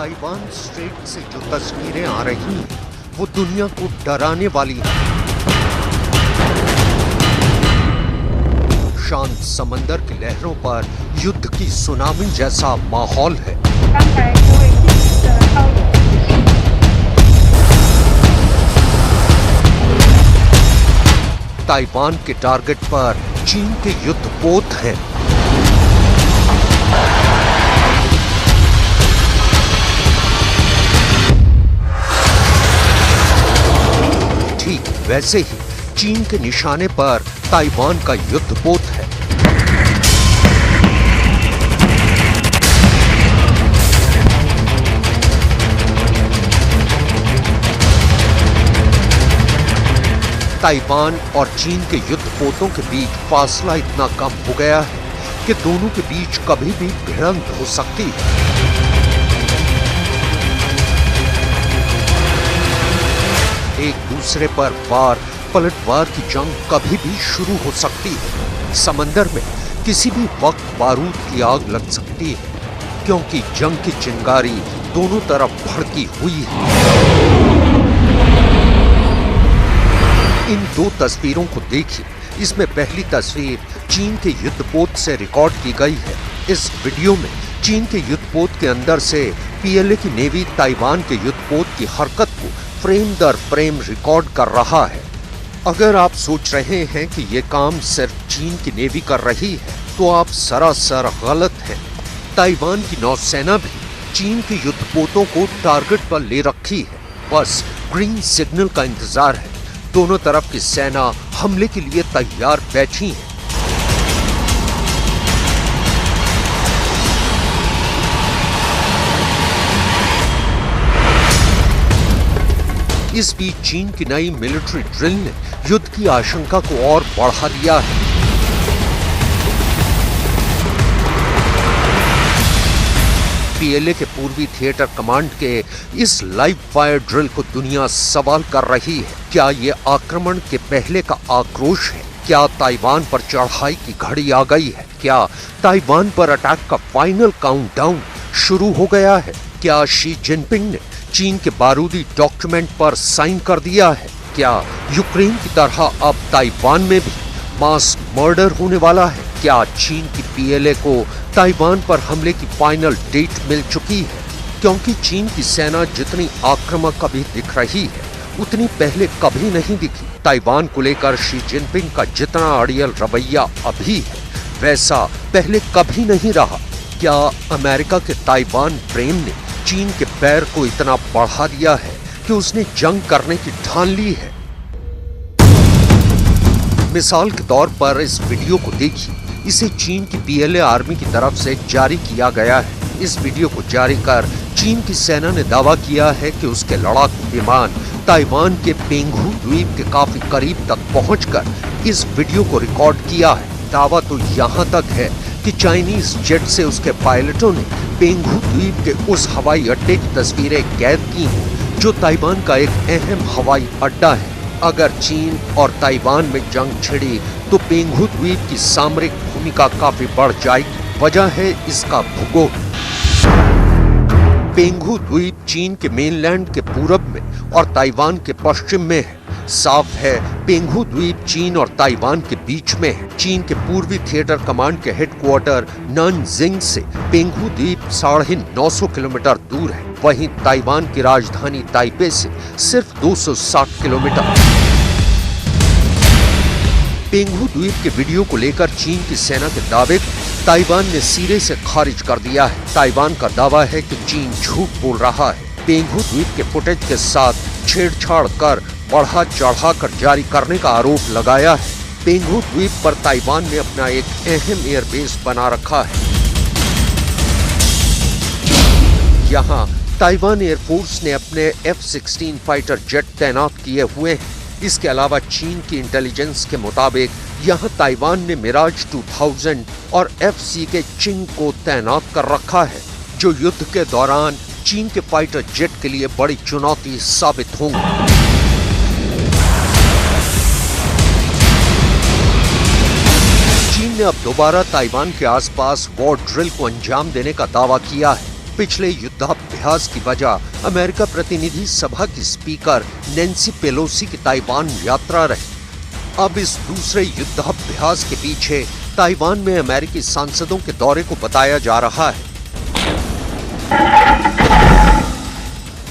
Taiwan straight से जो तस्वीरें आ रही हैं, वो दुनिया को डराने वाली हैं। शांत समंदर की लहरों पर युद्ध की सुनामी जैसा माहौल है। ताइवान के टारगेट पर चीन के युद्धपोत हैं। ठीक वैसे ही चीन के निशाने पर ताइवान का युद्धपोत है। ताइवान और चीन के युद्धपोतों के बीच फासला इतना कम हो गया है कि दोनों के बीच कभी भी भिड़ंत हो सकती है। एक दूसरे पर वार पलटवार की जंग कभी भी शुरू हो सकती है। समंदर में किसी भी वक्त बारूद की आग लग सकती है, क्योंकि जंग की चिंगारी दोनों तरफ भड़की हुई है। इन दो तस्वीरों को देखिए। इसमें पहली तस्वीर चीन के युद्धपोत से रिकॉर्ड की गई है। इस वीडियो में चीन के युद्धपोत के अंदर से पीएलए की नेवी ताइवान के युद्धपोत की हरकत को फ्रेम दर फ्रेम रिकॉर्ड कर रहा है। अगर आप सोच रहे हैं कि ये काम सिर्फ चीन की नेवी कर रही है, तो आप सरासर गलत हैं। ताइवान की नौसेना भी चीन के युद्धपोतों को टारगेट पर ले रखी है। बस ग्रीन सिग्नल का इंतजार है। दोनों तरफ की सेना हमले के लिए तैयार बैठी है। इस बीच चीन की नई मिलिट्री ड्रिल ने युद्ध की आशंका को और बढ़ा दिया है। पीएलए के पूर्वी थिएटर कमांड के इस लाइव फायर ड्रिल को दुनिया सवाल कर रही है। क्या ये आक्रमण के पहले का आक्रोश है? क्या ताइवान पर चढ़ाई की घड़ी आ गई है? क्या ताइवान पर अटैक का फाइनल काउंटडाउन शुरू हो गया है? क्या शी जिनपिंग ने चीन के बारूदी डॉक्यूमेंट पर साइन कर दिया है? क्या यूक्रेन की तरह अब ताइवान में भी मास मर्डर होने वाला है? क्या चीन की पीएलए को ताइवान पर हमले की फाइनल डेट मिल चुकी है? क्योंकि चीन की सेना जितनी आक्रामक अभी दिख रही है, उतनी पहले कभी नहीं दिखी। ताइवान को लेकर शी जिनपिंग का जितना अड़ियल रवैया अभी है, वैसा पहले कभी नहीं रहा। क्या अमेरिका के ताइवान प्रेम ने चीन के पैर को इतना बढ़ा दिया है कि उसने जंग करने की ठान ली है? मिसाल के तौर पर इस वीडियो को देखिए। इसे चीन की पीएलए आर्मी की तरफ से जारी किया गया है। इस वीडियो को जारी कर चीन की सेना ने दावा किया है कि उसके लड़ाकू विमान ताइवान के पेंगहू द्वीप के काफी करीब तक पहुंचकर इस वीडियो को रिकॉर्ड किया है। दावा तो यहाँ तक है कि चाइनीज जेट से उसके पायलटों ने पेंगहू द्वीप के उस हवाई अड्डे की तस्वीरें कैद की हैं, जो ताइवान का एक अहम हवाई अड्डा है। अगर चीन और ताइवान में जंग छिड़ी तो पेंगहू द्वीप की सामरिक भूमिका काफी बढ़ जाएगी। वजह है इसका भूगोल। पेंगहू द्वीप चीन के मेनलैंड के पूरब में और ताइवान के पश्चिम में है। साफ है, पेंगहू द्वीप चीन और ताइवान के बीच में है। चीन के पूर्वी थिएटर कमांड के हेडक्वार्टर नानजिंग से पेंगहू द्वीप 950 किलोमीटर दूर है। वहीं ताइवान की राजधानी ताइपे से सिर्फ 260 किलोमीटर। पेंगहू द्वीप के वीडियो को लेकर चीन की सेना के दावे को ताइवान ने सिरे से खारिज कर दिया है। ताइवान का दावा है कि चीन झूठ बोल रहा है। पेंगहू द्वीप के फुटेज के साथ छेड़छाड़ कर बढ़ा चढ़ाकर जारी करने का आरोप लगाया है। पेंगहू द्वीप पर ताइवान ने अपना एक अहम एयरबेस बना रखा है। यहाँ ताइवान एयरफोर्स ने अपने F-16 फाइटर जेट तैनात किए हुए हैं। इसके अलावा चीन की इंटेलिजेंस के मुताबिक यहाँ ताइवान ने मिराज 2000 और FC के चिंग को तैनात कर रखा है, जो युद्ध के दौरान चीन के फाइटर जेट के लिए बड़ी चुनौती साबित होंगे। चीन ने अब दोबारा ताइवान के आसपास वॉर ड्रिल को अंजाम देने का दावा किया है। पिछले युद्धाभ्यास युद्धाभ्यास की वजह अमेरिका प्रतिनिधि सभा की स्पीकर नैन्सी पेलोसी की ताइवान यात्रा रही। अब इस दूसरे युद्धाभ्यास के पीछे ताइवान में अमेरिकी सांसदों के दौरे को बताया जा रहा है।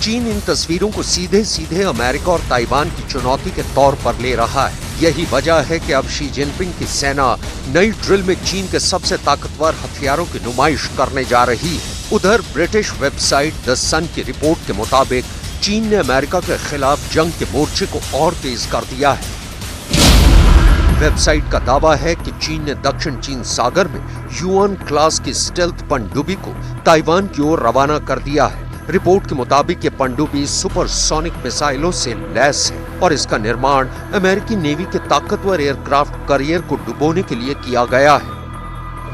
चीन इन तस्वीरों को सीधे सीधे अमेरिका और ताइवान की चुनौती के तौर पर ले रहा है। यही वजह है कि अब शी जिनपिंग की सेना नई ड्रिल में चीन के सबसे ताकतवर हथियारों की नुमाइश करने जा रही है। उधर ब्रिटिश वेबसाइट द सन की रिपोर्ट के मुताबिक चीन ने अमेरिका के खिलाफ जंग के मोर्चे को और तेज कर दिया है। वेबसाइट का दावा है कि चीन ने दक्षिण चीन सागर में युआन क्लास की स्टेल्थ पनडुब्बी को ताइवान की ओर रवाना कर दिया है। रिपोर्ट के मुताबिक ये पनडुब्बी सुपरसोनिक मिसाइलों से लैस है और इसका निर्माण अमेरिकी नेवी के ताकतवर एयरक्राफ्ट कैरियर को डुबोने के लिए किया गया है।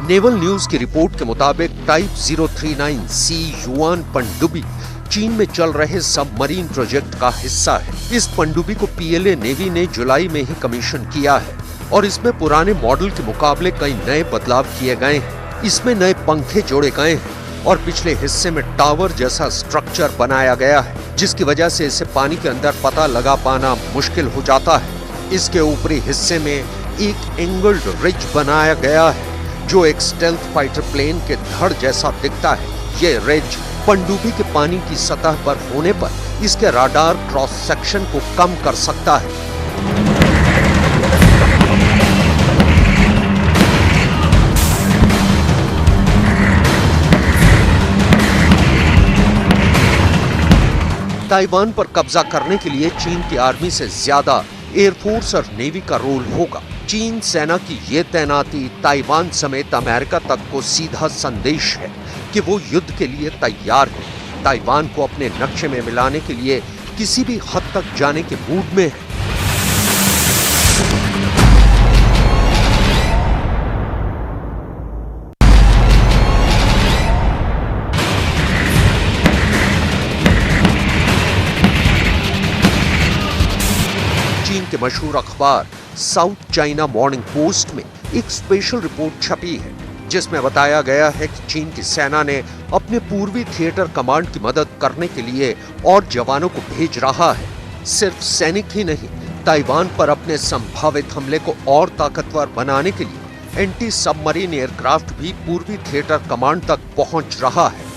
नेवल न्यूज की रिपोर्ट के मुताबिक टाइप 039C युआन पनडुब्बी चीन में चल रहे सबमरीन प्रोजेक्ट का हिस्सा है। इस पनडुब्बी को पीएलए नेवी ने जुलाई में ही कमीशन किया है और इसमें पुराने मॉडल के मुकाबले कई नए बदलाव किए गए हैं। इसमें नए पंखे जोड़े गए हैं और पिछले हिस्से में टावर जैसा स्ट्रक्चर बनाया गया है, जिसकी वजह से इसे पानी के अंदर पता लगा पाना मुश्किल हो जाता है। इसके ऊपरी हिस्से में एक एंगल्ड रिज बनाया गया है जो एक स्टेल्थ फाइटर प्लेन के धड़ जैसा दिखता है। ये रिज पनडुब्बी के पानी की सतह पर होने पर इसके राडार क्रॉस सेक्शन को कम कर सकता है। ताइवान पर कब्जा करने के लिए चीन की आर्मी से ज्यादा एयरफोर्स और नेवी का रोल होगा। चीन सेना की ये तैनाती ताइवान समेत अमेरिका तक को सीधा संदेश है कि वो युद्ध के लिए तैयार है। ताइवान को अपने नक्शे में मिलाने के लिए किसी भी हद तक जाने के मूड में है। चीन के मशहूर अखबार साउथ चाइना मॉर्निंग पोस्ट में एक स्पेशल रिपोर्ट छपी है जिसमें बताया गया है कि चीन की सेना ने अपने पूर्वी थिएटर कमांड की मदद करने के लिए और जवानों को भेज रहा है। सिर्फ सैनिक ही नहीं, ताइवान पर अपने संभावित हमले को और ताकतवर बनाने के लिए एंटी सबमरीन एयरक्राफ्ट भी पूर्वी थिएटर कमांड तक पहुंच रहा है।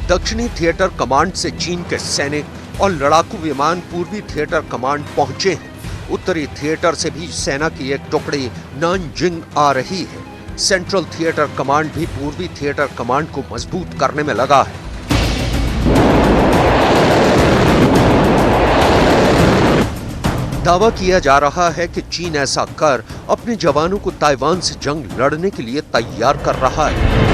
दक्षिणी थिएटर कमांड से चीन के सैनिक और लड़ाकू विमान पूर्वी थिएटर कमांड पहुंचे हैं। उत्तरी थिएटर से भी सेना की एक टुकड़ी नानजिंग आ रही है। सेंट्रल थिएटर कमांड भी पूर्वी थिएटर कमांड को मजबूत करने में लगा है। दावा किया जा रहा है कि चीन ऐसा कर अपने जवानों को ताइवान से जंग लड़ने के लिए तैयार कर रहा है।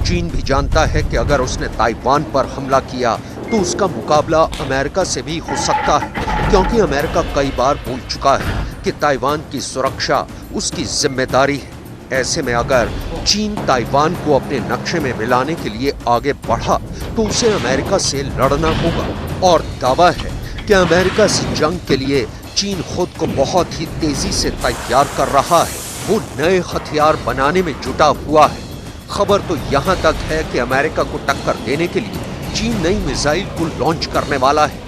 चीन भी जानता है कि अगर उसने ताइवान पर हमला किया तो उसका मुकाबला अमेरिका से भी हो सकता है, क्योंकि अमेरिका कई बार बोल चुका है कि ताइवान की सुरक्षा उसकी जिम्मेदारी है। ऐसे में अगर चीन ताइवान को अपने नक्शे में मिलाने के लिए आगे बढ़ा तो उसे अमेरिका से लड़ना होगा। और दावा है कि अमेरिका से जंग के लिए चीन खुद को बहुत ही तेजी से तैयार कर रहा है। वो नए हथियार बनाने में जुटा हुआ है। खबर तो यहाँ तक है कि अमेरिका को टक्कर देने के लिए चीन नई मिसाइल को लॉन्च करने वाला है।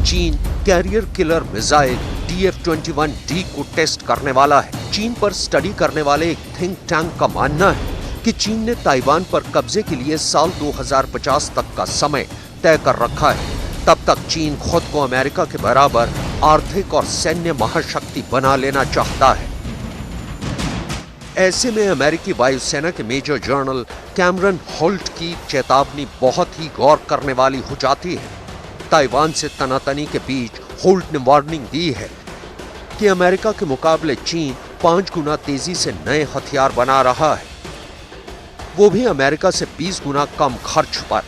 चीन कैरियर किलर मिसाइल DF-21D को टेस्ट करने वाला है। चीन पर स्टडी करने वाले एक थिंक टैंक का मानना है कि चीन ने ताइवान पर कब्जे के लिए साल 2050 तक का समय तय कर रखा है। तब तक चीन खुद को अमेरिका के बराबर आर्थिक और सैन्य महाशक्ति बना लेना चाहता है। ऐसे में अमेरिकी वायुसेना के मेजर जनरल कैमरन होल्ट की चेतावनी बहुत ही गौर करने वाली हो जाती है। ताइवान से तनातनी के बीच होल्ट ने वार्निंग दी है कि अमेरिका के मुकाबले चीन 5 गुना तेजी से नए हथियार बना रहा है, वो भी अमेरिका से 20 गुना कम खर्च पर।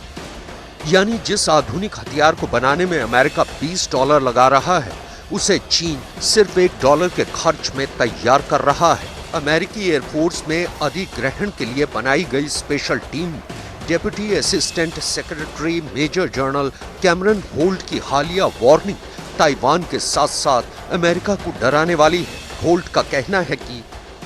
यानी जिस आधुनिक हथियार को बनाने में अमेरिका $20 लगा रहा है, उसे चीन सिर्फ $1 के खर्च में तैयार कर रहा है। अमेरिकी एयरफोर्स में अधिग्रहण के लिए बनाई गई special team deputy assistant secretary major general Cameron Holt की हालिया वार्निंग ताइवान के साथ साथ अमेरिका को डराने वाली है। होल्ट का कहना है कि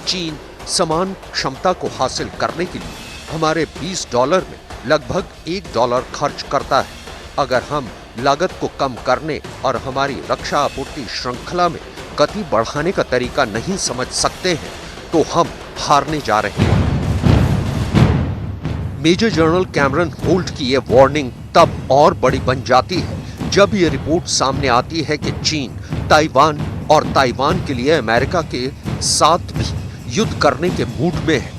चीन समान क्षमता को हासिल करने के लिए हमारे $20 में लगभग $1 खर्च करता है। अगर हम लागत को कम करने और हमारी रक्षा आपूर्ति श्रृंखला में गति बढ़ाने का तरीका नहीं समझ सकते हैं तो हम हारने जा रहे हैं। मेजर जनरल कैमरन होल्ट की यह वार्निंग तब और बड़ी बन जाती है जब यह रिपोर्ट सामने आती है कि चीन ताइवान और ताइवान के लिए अमेरिका के साथ भी युद्ध करने के मूड में है।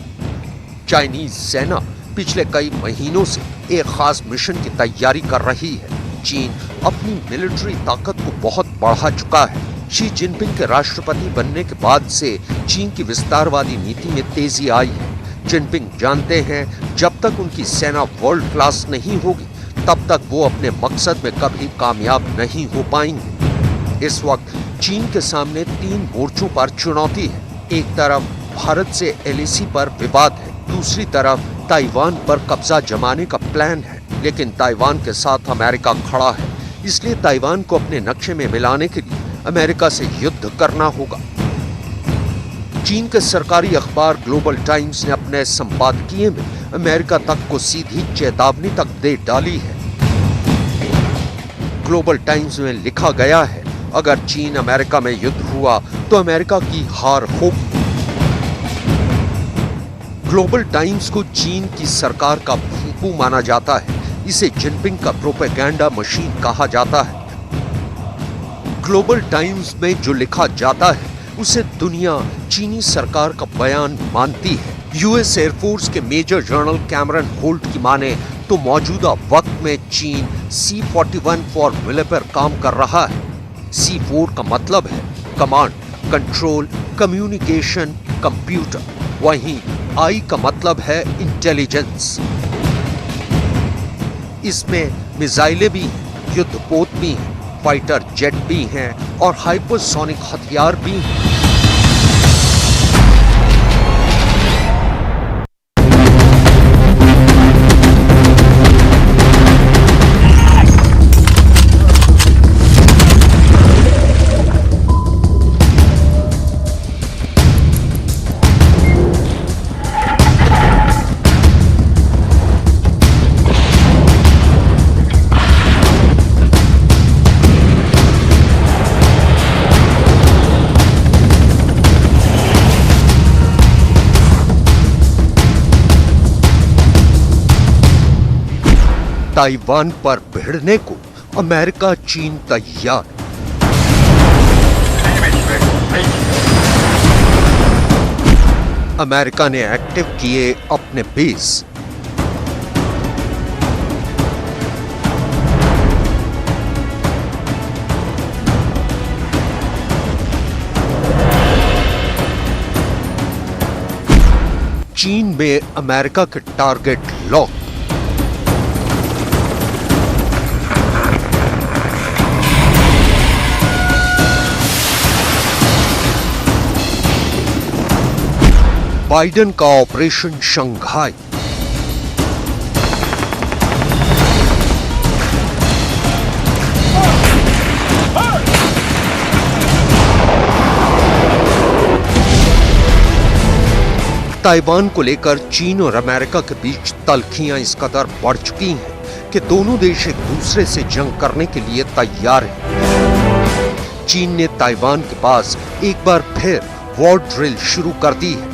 चाइनीज सेना पिछले कई महीनों से एक खास मिशन की तैयारी कर रही है। चीन अपनी मिलिट्री ताकत को बहुत बढ़ा चुका है। शी जिनपिंग के राष्ट्रपति बनने के बाद से चीन की विस्तारवादी नीति में तेजी आई है। जिनपिंग जानते हैं जब तक उनकी सेना वर्ल्ड क्लास नहीं होगी तब तक वो अपने मकसद में कभी कामयाब नहीं हो पाएंगे। इस वक्त चीन के सामने 3 मोर्चों पर चुनौती है। एक तरफ भारत से LAC पर विवाद है, दूसरी तरफ ताइवान पर कब्जा जमाने का प्लान है, लेकिन ताइवान के साथ अमेरिका खड़ा है, इसलिए ताइवान को अपने नक्शे में मिलाने के लिए अमेरिका से युद्ध करना होगा। चीन के सरकारी अखबार ग्लोबल टाइम्स ने अपने संपादकीय में अमेरिका तक को सीधी चेतावनी तक दे डाली है। ग्लोबल टाइम्स में लिखा गया है, अगर चीन अमेरिका में युद्ध हुआ तो अमेरिका की हार होगी। ग्लोबल टाइम्स को चीन की सरकार का फूफू माना जाता है। इसे जिनपिंग का प्रोपेगेंडा मशीन कहा जाता है। ग्लोबल टाइम्स में जो लिखा जाता है उसे दुनिया चीनी सरकार का बयान मानती है। US एयरफोर्स के मेजर जनरल कैमरन होल्ट की माने तो मौजूदा वक्त में चीन C-41 फॉर्मूले पर काम कर रहा है। C4 का मतलब है कमांड, कंट्रोल, कम्युनिकेशन, कंप्यूटर। वहीं I का मतलब है इंटेलिजेंस। इसमें मिसाइलें भी हैं, युद्धपोत भी हैं, फाइटर जेट भी हैं और हाइपरसोनिक हथियार भी हैं। ताइवान पर भिड़ने को अमेरिका चीन तैयार। अमेरिका ने एक्टिव किए अपने बेस। चीन में अमेरिका के टारगेट लॉक। बाइडेन का ऑपरेशन शंघाई। ताइवान को लेकर चीन और अमेरिका के बीच तल्खियां इस कदर बढ़ चुकी हैं कि दोनों देश एक दूसरे से जंग करने के लिए तैयार हैं। चीन ने ताइवान के पास एक बार फिर वॉर ड्रिल शुरू कर दी है।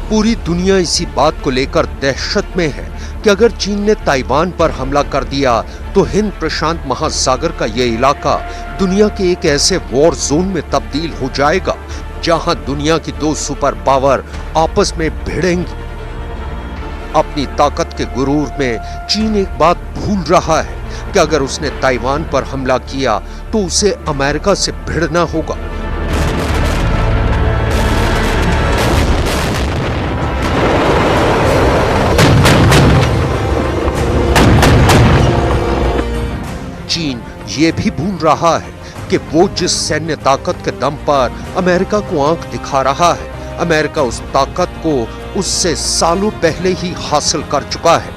पूरी दुनिया इसी बात को लेकर दहशत में है कि अगर चीन ने ताइवान पर हमला कर दिया तो हिंद प्रशांत महासागर का यह इलाका दुनिया के एक ऐसे वॉर जोन में तब्दील हो जाएगा जहां दुनिया की 2 सुपर पावर आपस में भिड़ेंगी। अपनी ताकत के गुरूर में चीन एक बात भूल रहा है कि अगर उसने ताइवान पर हमला किया तो उसे अमेरिका से भिड़ना होगा। चीन ये भी भूल रहा है कि वो जिस सैन्य ताकत के दम पर अमेरिका को आंख दिखा रहा है, अमेरिका उस ताकत को उससे सालों पहले ही हासिल कर चुका है।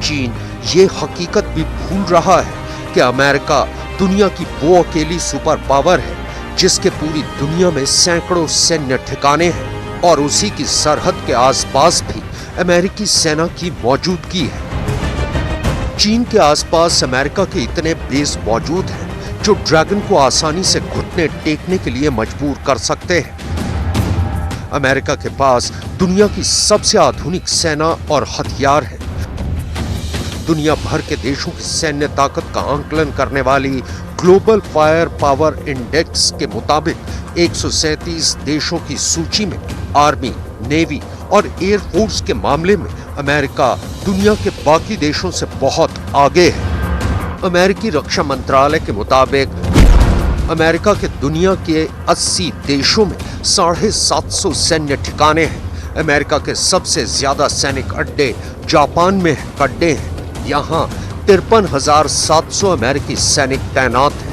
चीन ये हकीकत भी भूल रहा है कि अमेरिका दुनिया की वो अकेली सुपर पावर है जिसके पूरी दुनिया में सैकड़ों सैन्य ठिकाने हैं और उसी की सरहद के आसपास भी अमेरिकी सेना की मौजूदगी है। चीन के आसपास अमेरिका के इतने बेस मौजूद हैं जो ड्रैगन को आसानी से घुटने टेकने के लिए मजबूर कर सकते हैं। अमेरिका के पास दुनिया की सबसे आधुनिक सेना और हथियार है। दुनिया भर के देशों की सैन्य ताकत का आंकलन करने वाली ग्लोबल फायर पावर इंडेक्स के मुताबिक 137 देशों की सूची में आर्मी, नेवी और एयरफोर्स के मामले में अमेरिका दुनिया के बाकी देशों से बहुत आगे है। अमेरिकी रक्षा मंत्रालय के मुताबिक अमेरिका के दुनिया के 80 देशों में 750 सैन्य ठिकाने हैं। अमेरिका के सबसे ज्यादा सैनिक अड्डे जापान में कड्डे हैं। यहाँ 53,700 अमेरिकी सैनिक तैनात हैं।